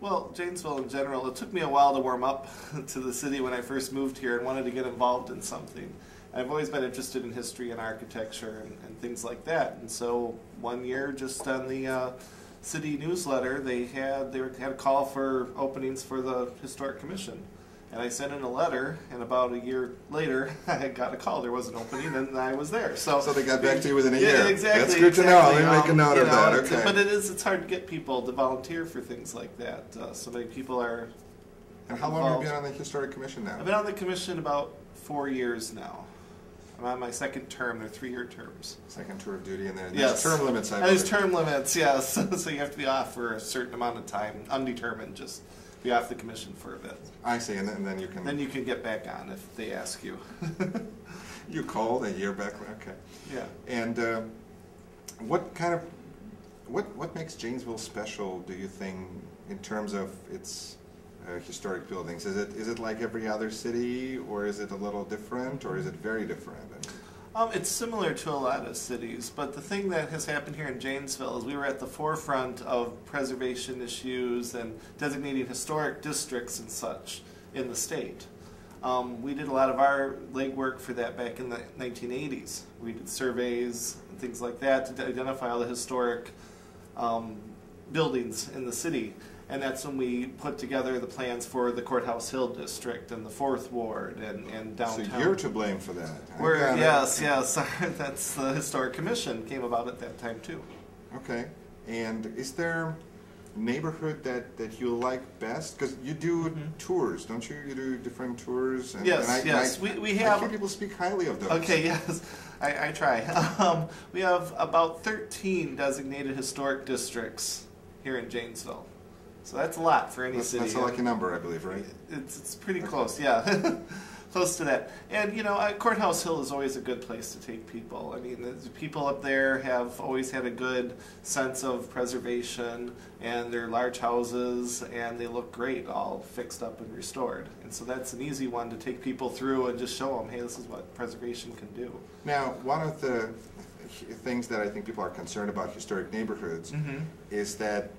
Well, Janesville in general, it took me a while to warm up to the city when I first moved here and wanted to get involved in something. I've always been interested in history and architecture and things like that. And so one year, just on the city newsletter, they had a call for openings for the Historic Commission. And I sent in a letter, and about a year later, I got a call. There was an opening, and I was there. So they got back to you within a year. Yeah, exactly. That's good to know. Let me make a note of that. Okay. But it's hard to get people to volunteer for things like that. So many people are. And how long have you been on the Historic Commission now? I've been on the commission about 4 years now. I'm on my second term. They're 3-year terms. Second tour of duty, and there's yes. term limits. There's term limits, yes. So you have to be off for a certain amount of time, undetermined, just be off the commission for a bit. I see, and then you can... Then you can get back on if they ask you. You called a year back, okay. Yeah. And what makes Janesville special, do you think, in terms of its historic buildings? Is it like every other city, or is it a little different, or is it very different? It's similar to a lot of cities, but the thing that has happened here in Janesville is we were at the forefront of preservation issues and designating historic districts and such in the state. We did a lot of our legwork for that back in the 1980s. We did surveys and things like that to identify all the historic buildings in the city. And that's when we put together the plans for the Courthouse Hill District and the 4th Ward and downtown. So you're to blame for that. Yes. That's the Historic Commission came about at that time too. Okay. And is there a neighborhood that you like best? Because you do tours, don't you? You do different tours. And, yes. We have. I hear people speak highly of those. Okay. Yes. I try. We have about 13 designated historic districts here in Janesville. So that's a lot for any city. That's a lucky number, I believe, right? It's pretty close, yeah. Close to that. And, Courthouse Hill is always a good place to take people. I mean, the people up there have always had a good sense of preservation, and they're large houses, and they look great, all fixed up and restored. And so that's an easy one to take people through and just show them, hey, this is what preservation can do. Now, one of the things that I think people are concerned about historic neighborhoods is that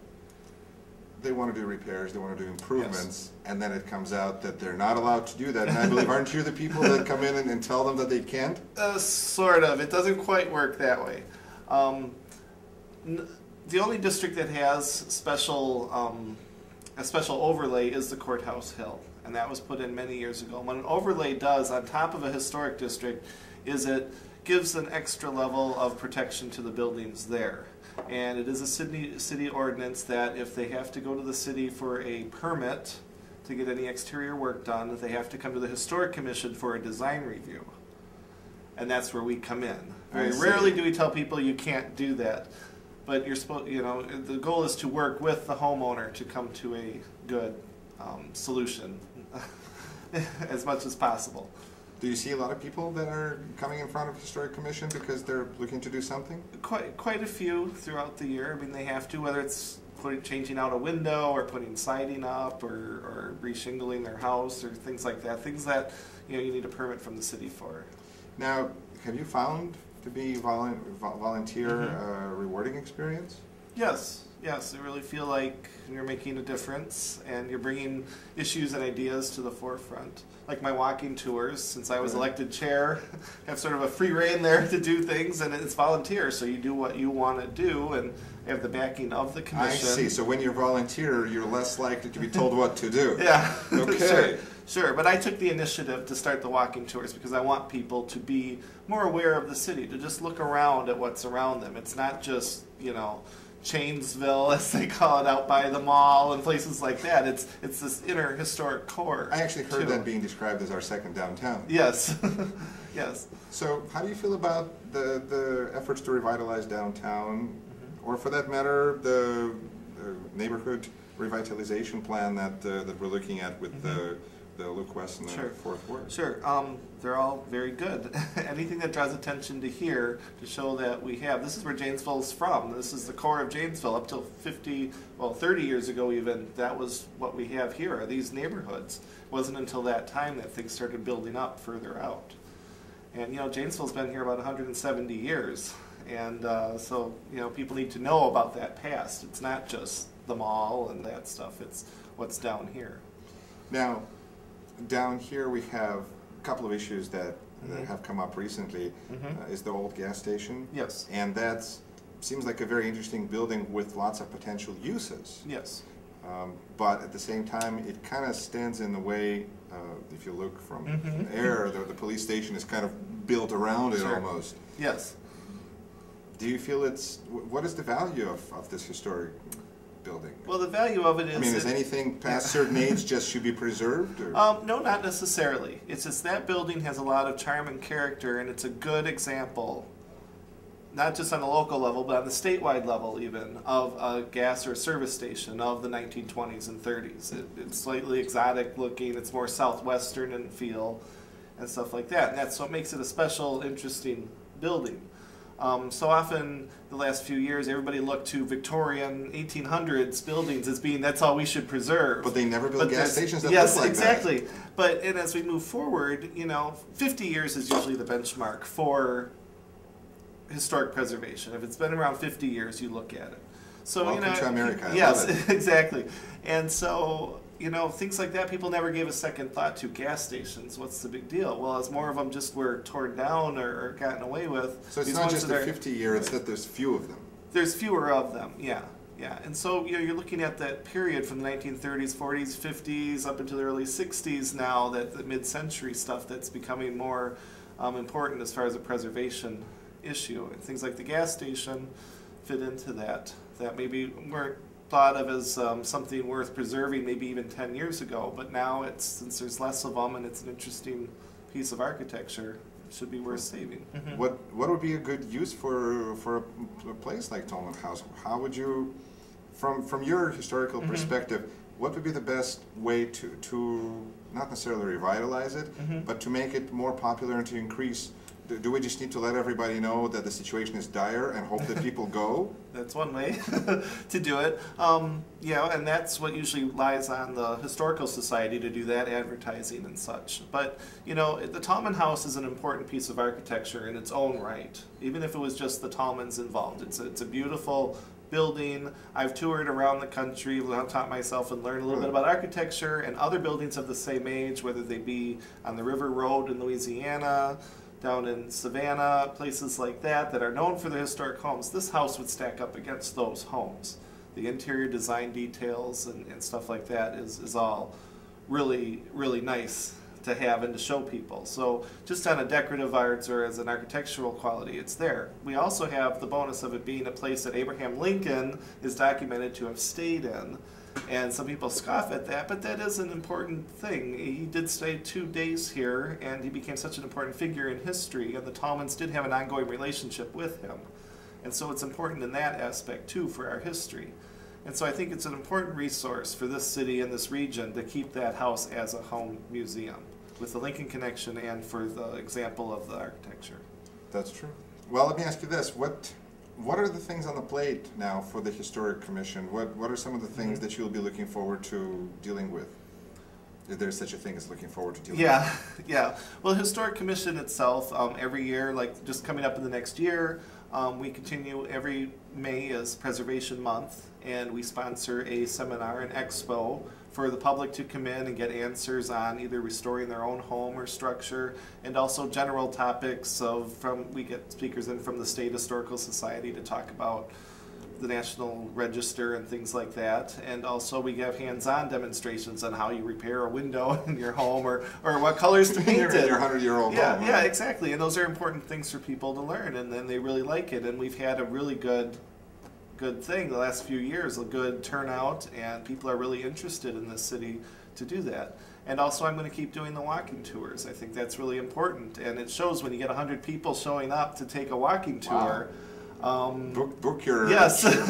they want to do repairs, they want to do improvements, and then it comes out that they're not allowed to do that. And I believe, aren't you the people that come in and tell them that they can't? Sort of. It doesn't quite work that way. The only district that has a special overlay is the Courthouse Hill, and that was put in many years ago. What an overlay does on top of a historic district is it gives an extra level of protection to the buildings there. And it is a city ordinance that if they have to go to the city for a permit to get any exterior work done, they have to come to the Historic Commission for a design review. And that's where we come in. Very rarely do we tell people you can't do that. But you're supposed, the goal is to work with the homeowner to come to a good solution as much as possible. Do you see a lot of people that are coming in front of the Historic Commission because they're looking to do something? Quite a few throughout the year. I mean, they have to, whether it's changing out a window or putting siding up or reshingling their house or things like that. Things that you need a permit from the city for. Now, have you found to be volunteer rewarding experience? Yes. I really feel like you're making a difference and you're bringing issues and ideas to the forefront. Like my walking tours, since I was elected chair, have sort of a free rein there to do things, and it's volunteer, so you do what you want to do and have the backing of the commission. I see. So when you're volunteer, you're less likely to be told what to do. Yeah. Okay. Sure. But I took the initiative to start the walking tours because I want people to be more aware of the city, to just look around at what's around them. It's not just, Janesville, as they call it, out by the mall and places like that. It's this inner historic core. I actually heard that being described as our second downtown. Yes. Yes. So how do you feel about the efforts to revitalize downtown, or for that matter, the neighborhood revitalization plan that we're looking at with the Luke West and the 4th Ward? Sure. They're all very good. Anything that draws attention to here to show that we have, this is where Janesville's from. This is the core of Janesville. Up till 30 years ago even, that was what we have here, are these neighborhoods. It wasn't until that time that things started building up further out. And Janesville's been here about 170 years. And so people need to know about that past. It's not just the mall and that stuff. It's what's down here. Now, down here we have a couple of issues that have come up recently. Is the old gas station. Yes. And that seems like a very interesting building with lots of potential uses. Yes. But at the same time, it kind of stands in the way, if you look from the air, the police station is kind of built around it almost. Yes. Do you feel what is the value of this historic building? Well, the value of it is... I mean, is anything past certain age just should be preserved? Or? No, not necessarily. It's just that building has a lot of charm and character, and it's a good example, not just on a local level, but on the statewide level even, of a gas or service station of the 1920s and 30s. It's slightly exotic looking, it's more southwestern in feel, and stuff like that. And that's what makes it a special, interesting building. So often, the last few years, everybody looked to Victorian 1800s buildings as being, that's all we should preserve. But they never built gas stations that look like that. Yes, exactly. But and as we move forward, 50 years is usually the benchmark for historic preservation. If it's been around 50 years, you look at it. So welcome to America. Yes, exactly. And so things like that, people never gave a second thought to. Gas stations, what's the big deal? Well, as more of them just were torn down or gotten away with. So it's not just the 50-year; it's that there's few of them. There's fewer of them. Yeah. Yeah, and so you're looking at that period from the 1930s, 40s, 50s, up into the early 60s now, that the mid-century stuff that's becoming more important as far as a preservation issue. And things like the gas station fit into that maybe weren't thought of as something worth preserving maybe even 10 years ago, but now since there's less of them and it's an interesting piece of architecture, it should be worth saving. What would be a good use for a place like Tolman House? How would you, from your historical perspective, what would be the best way to not necessarily revitalize it, but to make it more popular and to increase? Do we just need to let everybody know that the situation is dire and hope that people go? That's one way to do it. And that's what usually lies on the Historical Society to do that, advertising and such. But, the Tallman House is an important piece of architecture in its own right, even if it was just the Tallmans involved. It's a beautiful building. I've toured around the country, taught myself and learned a little bit about architecture and other buildings of the same age, whether they be on the River Road in Louisiana, down in Savannah, places like that are known for their historic homes. This house would stack up against those homes. The interior design details and stuff like that is all really, really nice to have and to show people. So just on a decorative arts or as an architectural quality, it's there. We also have the bonus of it being a place that Abraham Lincoln is documented to have stayed in. And some people scoff at that, but that is an important thing. He did stay 2 days here, and he became such an important figure in history, and the Tallmans did have an ongoing relationship with him. And so it's important in that aspect, too, for our history. And so I think it's an important resource for this city and this region to keep that house as a home museum, with the Lincoln connection and for the example of the architecture. That's true. Well, let me ask you this. What are the things on the plate now for the Historic Commission? What are some of the things that you'll be looking forward to dealing with? If there's such a thing as looking forward to dealing with. Yeah. Well, the Historic Commission itself, every year, like just coming up in the next year, we continue every May is Preservation Month, and we sponsor a seminar, an expo, for the public to come in and get answers on either restoring their own home or structure, and also general topics we get speakers in from the State Historical Society to talk about the National Register and things like that. And also we have hands-on demonstrations on how you repair a window in your home or what colors to paint it. Your 100-year-old home. Yeah, exactly. And those are important things for people to learn, and then they really like it. And we've had a really good thing the last few years, a good turnout, and people are really interested in this city to do that. And also I'm going to keep doing the walking tours. I think that's really important, and it shows when you get 100 people showing up to take a walking tour. Book your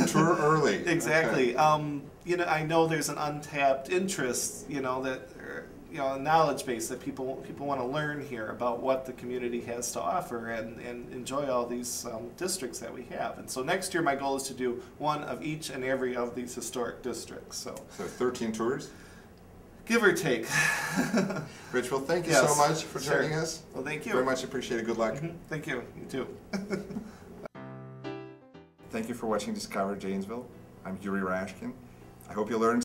tour early. Exactly. Okay. I know there's an untapped interest, a knowledge base that people want to learn here about what the community has to offer and enjoy all these districts that we have. And so next year my goal is to do one of each and every of these historic districts. So 13 tours? Give or take. Rich, well, thank you so much for joining us. Well, thank you. Very much appreciated. Good luck. Thank you. You too. Thank you for watching Discover Janesville. I'm Yuri Rashkin. I hope you learned